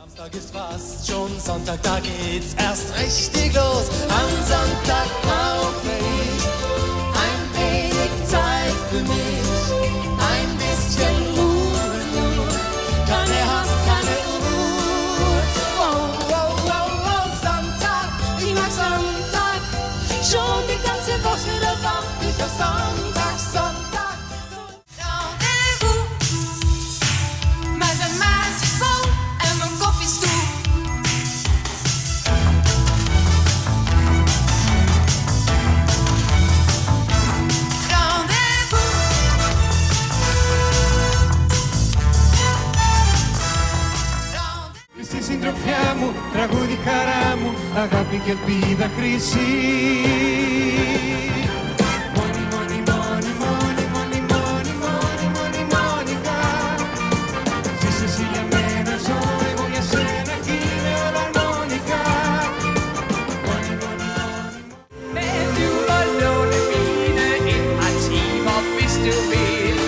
Samstag ist fast schon Sonntag, da geht's erst richtig los. Am Sonntag brauche ich ein wenig Zeit für mich, ein bisschen Ruhe nur, keine Hast, keine Ruhe. Wow, wow, wow, wow, Sonntag, ich mag Sonntag, schon die ganze Woche, da warte ich auf Sonntag, Sonntag. Συντροφιά μου, τραγούδι χαρά μου, αγάπη και ελπίδα χρυσή. Μόνη, μόνη, μόνη, μόνη, μόνη, μόνη, μόνη, μόνη, μόνικα. Ζήσε εσύ για μένα, ζω εγώ για σένα κι είμαι όλα αρμόνικα. Μόνη, μόνη, μόνη, μόνη. Med jul og låne mine et par timer, hvis du vil.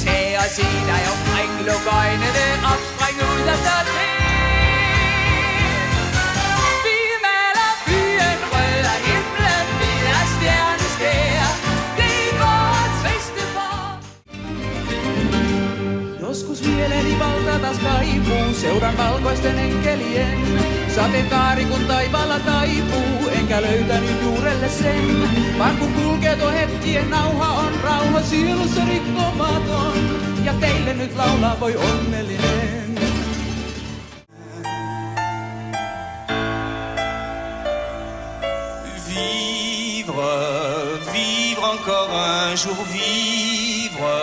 Tag og se dig omkring, luk øjnene op, spring ud af døren. Joskus mieleeni valtatas kaipuu, seuran valkoisten enkelien. Sateenkaari kun taivaalla taipuu, enkä löytänyt juurelle sen. Vaan kun kulkee tuo hetkien nauha on rauha sielussa rikkomaton. Ja teille nyt laulaa voi onnellinen. Vivre, vivre encore un jour, vivre,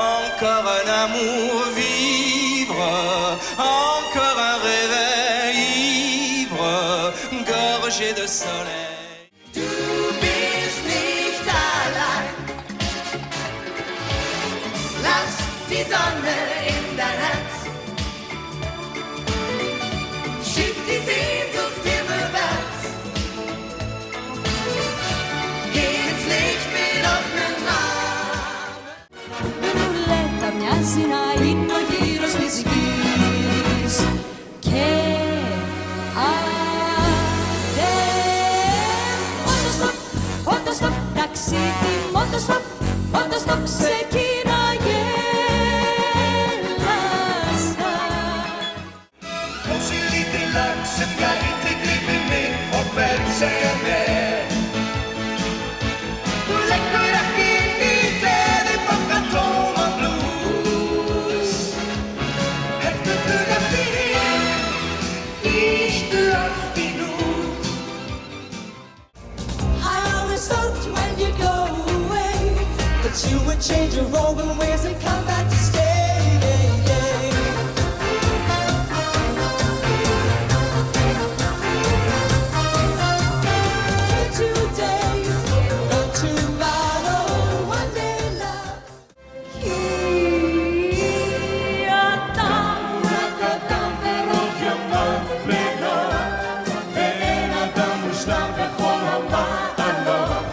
encore un amour, vivre, encore un réveil ivre, gorgé de soleil. Du bist nicht allein. Lass die Sonne in dein Herz. Schick die Sehnsucht himmelwärts. Geh ins Licht mit offenen Armen. Ruletta μοιάζει να είναι ο γύρος της γης. Και άντε Autostop, ταξίδι, Autostop, ξεκίναγε λάστα. Onze lieve langzaam ga integrieren mee op verzennen. Lekker hier niet de Pocatoma Blues. Het bedoelt nicht oft genug. I always hoped when you go away that you would change your roving ways and come back to stay. Today, not tomorrow, one day love. Rakatan verrot יומם לילות, ואין אדם מושלם בכל המעלות.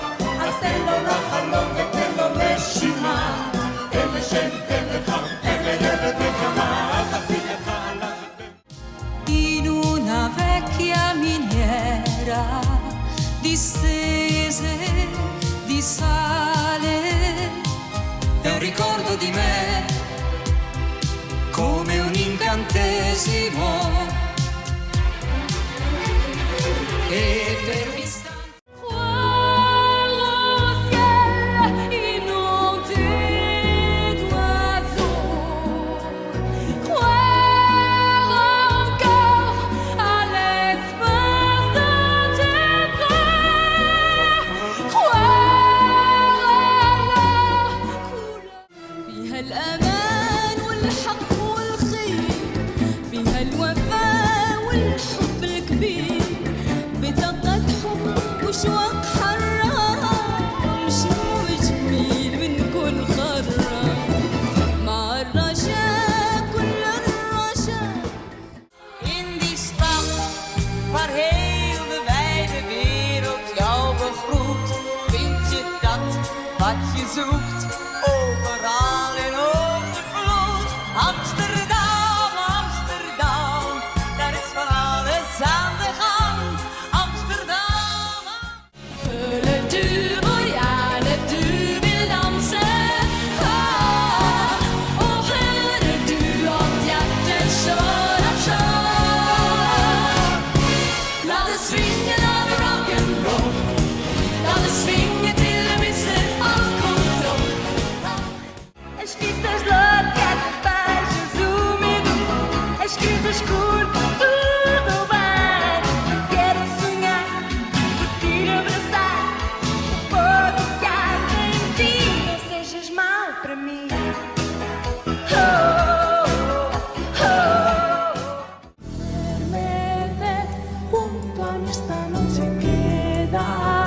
אז תן לו לחלום ותן לו נשימה, תן לשם, תן לחם, תן לילד נקמה, תפיל לך עליו. In una vecchia miniera distese di sale è un ricordo di me come un incantesimo e per un istante croire au ciel inondé d'oiseaux, croire encore à l'espace de tes bras, croire à la couleur. فيها الأمان والحق والخير، فيها الوفاء والحب الكبير، بطاقة حب وشوق حرام، شموع جميل من كل خرام، مع الرجاء كل الرجاء. In die stad waar heel de wijde wereld jou begroet, vind je dat wat je zoekt, overal in overvloed. Amsterdam, Amsterdam, esta noche queda.